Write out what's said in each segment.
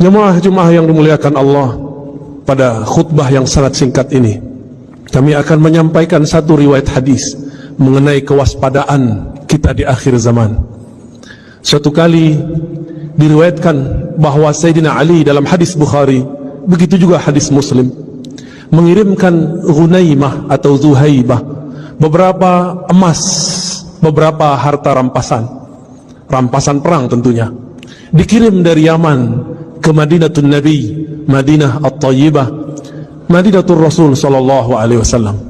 Jemaah-jemaah yang dimuliakan Allah, pada khutbah yang sangat singkat ini kami akan menyampaikan satu riwayat hadis mengenai kewaspadaan kita di akhir zaman. Suatu kali diriwayatkan bahwa Sayyidina Ali dalam hadis Bukhari, begitu juga hadis Muslim, mengirimkan Ghunaimah atau Zuhaibah beberapa emas, beberapa harta rampasan perang tentunya, dikirim dari Yaman ke Madinatul Nabi, Madinah At-Tayyibah, Madinatul Rasul sallallahu alaihi wasallam.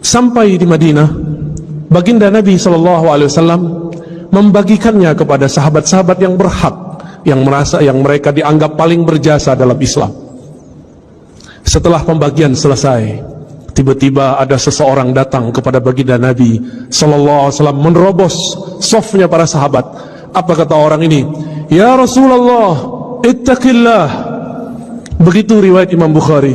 Sampai di Madinah, baginda Nabi sallallahu alaihi wasallam membagikannya kepada sahabat-sahabat yang berhak, yang merasa yang mereka dianggap paling berjasa dalam Islam. Setelah pembagian selesai, tiba-tiba ada seseorang datang kepada baginda Nabi sallallahu alaihi wasallam, menerobos safnya para sahabat. Apa kata orang ini? Ya Rasulullah, ittaqillah. Begitu riwayat Imam Bukhari.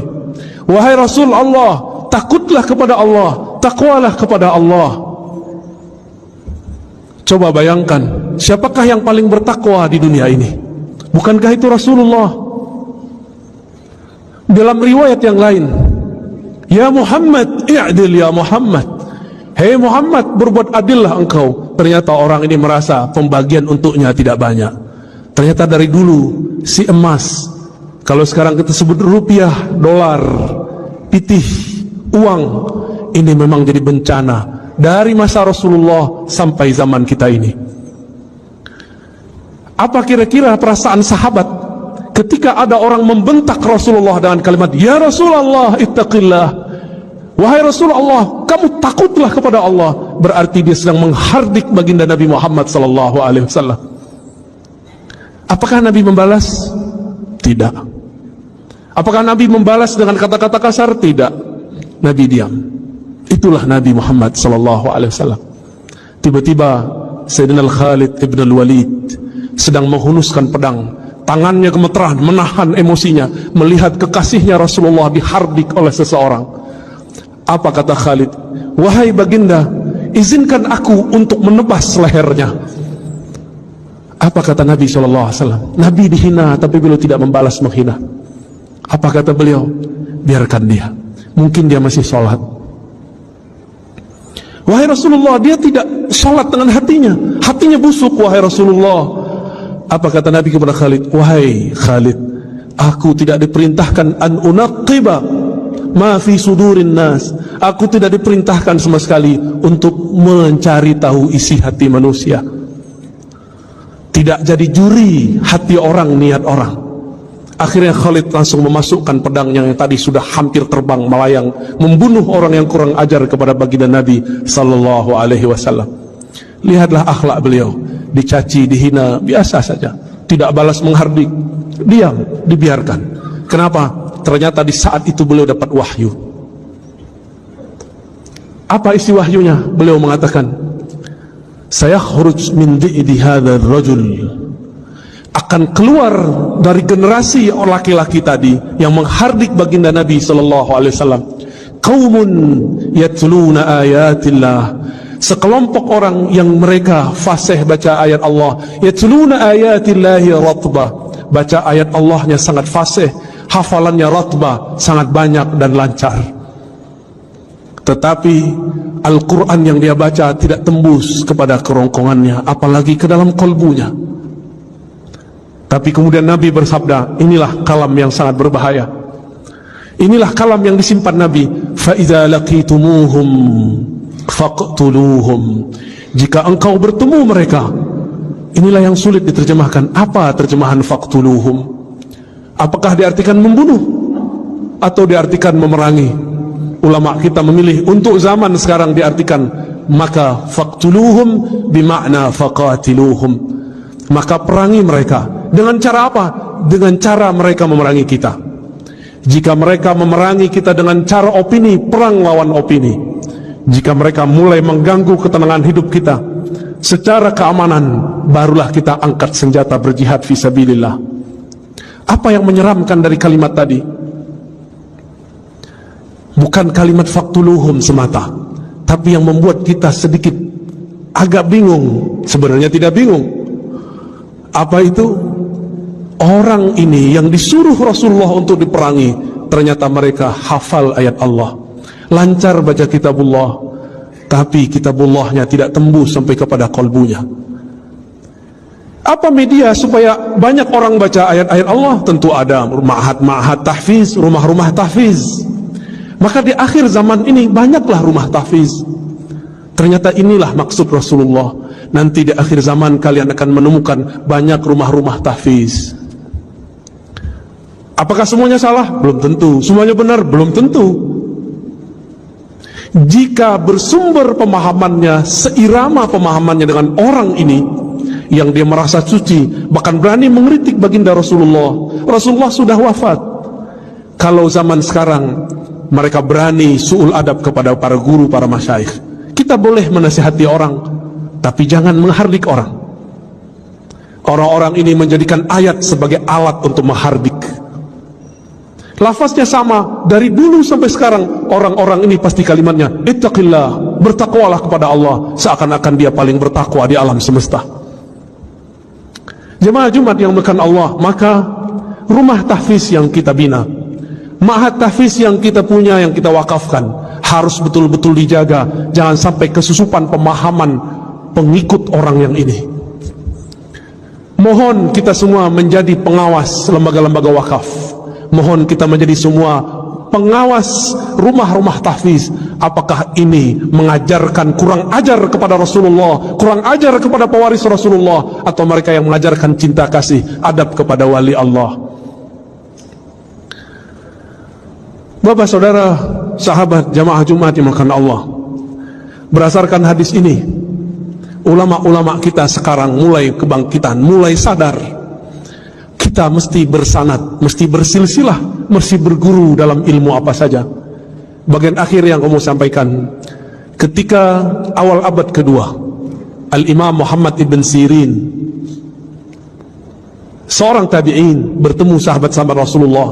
Wahai Rasul Allah, takutlah kepada Allah, takwalah kepada Allah. Coba bayangkan, siapakah yang paling bertakwa di dunia ini? Bukankah itu Rasulullah? Dalam riwayat yang lain, ya Muhammad, i'dil ya Muhammad. Hei Muhammad, berbuat adillah engkau. Ternyata orang ini merasa pembagian untuknya tidak banyak. Ternyata dari dulu si emas, kalau sekarang kita sebut rupiah, dolar, pitih, uang, ini memang jadi bencana dari masa Rasulullah sampai zaman kita ini. Apa kira-kira perasaan sahabat ketika ada orang membentak Rasulullah dengan kalimat, ya Rasulullah, ittaqillah. Wahai Rasulullah, kamu takutlah kepada Allah. Berarti dia sedang menghardik baginda Nabi Muhammad sallallahu alaihi wasallam. Apakah Nabi membalas? Tidak. Apakah Nabi membalas dengan kata-kata kasar? Tidak. Nabi diam. Itulah Nabi Muhammad sallallahu alaihi wasallam. Tiba-tiba Sayyidina Khalid ibn al-Walid sedang menghunuskan pedang, tangannya gemeteran, menahan emosinya melihat kekasihnya Rasulullah dihardik oleh seseorang. Apa kata Khalid? Wahai baginda, izinkan aku untuk menebas lehernya. Apa kata Nabi SAW? Nabi dihina tapi beliau tidak membalas menghina. Apa kata beliau? Biarkan dia, mungkin dia masih sholat. Wahai Rasulullah, dia tidak sholat dengan hatinya, hatinya busuk wahai Rasulullah. Apa kata Nabi kepada Khalid? Wahai Khalid, aku tidak diperintahkan an unaqiba ma fi sudurin nas. Aku tidak diperintahkan sama sekali untuk mencari tahu isi hati manusia. Tidak jadi juri hati orang, niat orang. Akhirnya Khalid langsung memasukkan pedangnya yang tadi sudah hampir terbang melayang, membunuh orang yang kurang ajar kepada baginda Nabi sallallahu alaihi wasallam. Lihatlah akhlak beliau, dicaci, dihina, biasa saja, tidak balas menghardik, diam, dibiarkan. Kenapa? Ternyata di saat itu beliau dapat wahyu. Apa isi wahyunya? Beliau mengatakan, sayakhruj min di'di hadzal rajul, akan keluar dari generasi laki-laki tadi yang menghardik baginda Nabi sallallahu alaihi wasallam, qaumun yatluna ayatillah, sekelompok orang yang mereka fasih baca ayat Allah, yatluna ayatillahi ratba, baca ayat Allahnya sangat fasih, hafalannya ratba, sangat banyak dan lancar. Tetapi Al-Quran yang dia baca tidak tembus kepada kerongkongannya, apalagi ke dalam kalbunya. Tapi kemudian Nabi bersabda, inilah kalam yang sangat berbahaya. Inilah kalam yang disimpan Nabi. فَإِذَا لَقِيتُمُوهُمْ فَقْتُلُوهُمْ, jika engkau bertemu mereka. Inilah yang sulit diterjemahkan. Apa terjemahan faqtuluhum? Apakah diartikan membunuh atau diartikan memerangi? Ulama kita memilih untuk zaman sekarang diartikan, maka faqtuluhum bimakna faqatiluhum, maka perangi mereka. Dengan cara apa? Dengan cara mereka memerangi kita. Jika mereka memerangi kita dengan cara opini, perang lawan opini. Jika mereka mulai mengganggu ketenangan hidup kita secara keamanan, barulah kita angkat senjata berjihad fisabilillah. Apa yang menyeramkan dari kalimat tadi? Bukan kalimat faqtuluhum semata, tapi yang membuat kita sedikit agak bingung. Sebenarnya tidak bingung. Apa itu? orang ini yang disuruh Rasulullah untuk diperangi, ternyata mereka hafal ayat Allah, lancar baca kitabullah, tapi kitabullahnya tidak tembus sampai kepada kalbunya. Apa media supaya banyak orang baca ayat-ayat Allah? Tentu ada ma'had tahfiz, rumah-rumah tahfiz. Maka di akhir zaman ini banyaklah rumah tahfiz. Ternyata inilah maksud Rasulullah. Nanti di akhir zaman kalian akan menemukan banyak rumah-rumah tahfiz. Apakah semuanya salah? Belum tentu. Semuanya benar? Belum tentu. Jika bersumber pemahamannya, seirama pemahamannya dengan orang ini yang dia merasa suci, bahkan berani mengkritik baginda Rasulullah. Rasulullah sudah wafat. Kalau zaman sekarang mereka berani su'ul adab kepada para guru, para masyayikh, kita boleh menasihati orang, tapi jangan menghardik orang. Orang-orang ini menjadikan ayat sebagai alat untuk menghardik. Lafaznya sama, dari dulu sampai sekarang orang-orang ini pasti kalimatnya ittaqillah, bertakwalah kepada Allah, seakan-akan dia paling bertakwa di alam semesta. Jemaah Jumat yang dimuliakan Allah, maka rumah tahfiz yang kita bina, ma'had tahfiz yang kita punya, yang kita wakafkan, harus betul-betul dijaga. Jangan sampai kesusupan pemahaman pengikut orang yang ini. Mohon kita semua menjadi pengawas lembaga-lembaga wakaf. Mohon kita menjadi semua pengawas rumah-rumah tahfiz. Apakah ini mengajarkan kurang ajar kepada Rasulullah, kurang ajar kepada pewaris Rasulullah, atau mereka yang mengajarkan cinta kasih, adab kepada wali Allah? Bapak, saudara, sahabat, jamaah Jumat yang dimuliakan Allah, berdasarkan hadis ini, ulama-ulama kita sekarang mulai kebangkitan, mulai sadar. Kita mesti bersanad, mesti bersilsilah, mesti berguru dalam ilmu apa saja. Bagian akhir yang kamu sampaikan, ketika awal abad kedua, Al-Imam Muhammad ibn Sirin, seorang tabi'in, bertemu sahabat-sahabat Rasulullah.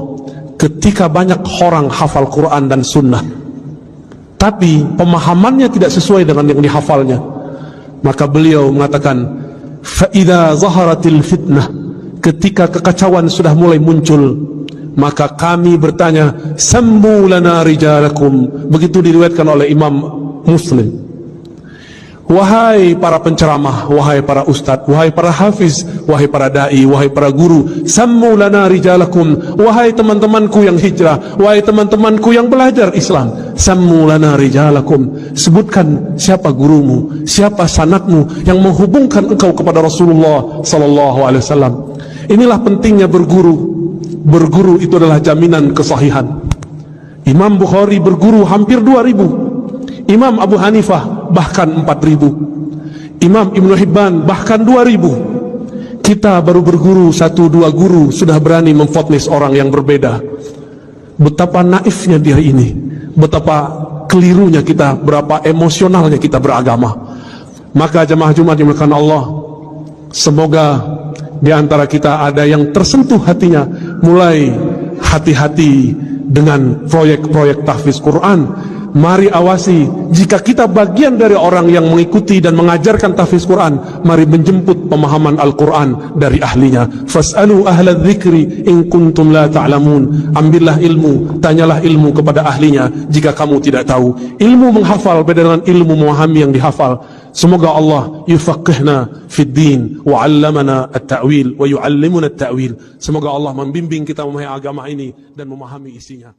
Ketika banyak orang hafal Quran dan Sunnah, tapi pemahamannya tidak sesuai dengan yang dihafalnya, maka beliau mengatakan, فَإِذَا ظَهَرَتِ الْفِتْنَةِ, ketika kekacauan sudah mulai muncul, maka kami bertanya, سَمُّوا لَنَا رِجَالَكُمْ. Begitu diriwayatkan oleh Imam Muslim. Wahai para penceramah, wahai para ustadz, wahai para hafiz, wahai para da'i, wahai para guru, sammu lana rijalakum, wahai teman-temanku yang hijrah, wahai teman-temanku yang belajar Islam, sammu lana rijalakum, sebutkan siapa gurumu, siapa sanadmu yang menghubungkan engkau kepada Rasulullah sallallahu alaihi wasallam. Inilah pentingnya berguru. Berguru itu adalah jaminan kesahihan. Imam Bukhari berguru hampir 2000, Imam Abu Hanifah bahkan 4000, Imam Ibnu Hibban bahkan 2000. Kita baru berguru 1-2 guru sudah berani memfotnis orang yang berbeda. Betapa naifnya dia ini, betapa kelirunya kita, berapa emosionalnya kita beragama. Maka jemaah Jumat yang dimuliakan Allah, semoga di antara kita ada yang tersentuh hatinya, mulai hati-hati dengan proyek-proyek tahfiz Quran. Mari awasi, jika kita bagian dari orang yang mengikuti dan mengajarkan tahfiz Quran, mari menjemput pemahaman Al-Quran dari ahlinya. Fas'alu ahla dzikri in kuntum la ta'lamun. Ambillah ilmu, tanyalah ilmu kepada ahlinya jika kamu tidak tahu. Ilmu menghafal beda dengan ilmu memahami yang dihafal. Semoga Allah yufaqihna fid din wa 'allamana at-ta'wil wa yu'allimuna at-ta'wil. Semoga Allah membimbing kita memahami agama ini dan memahami isinya.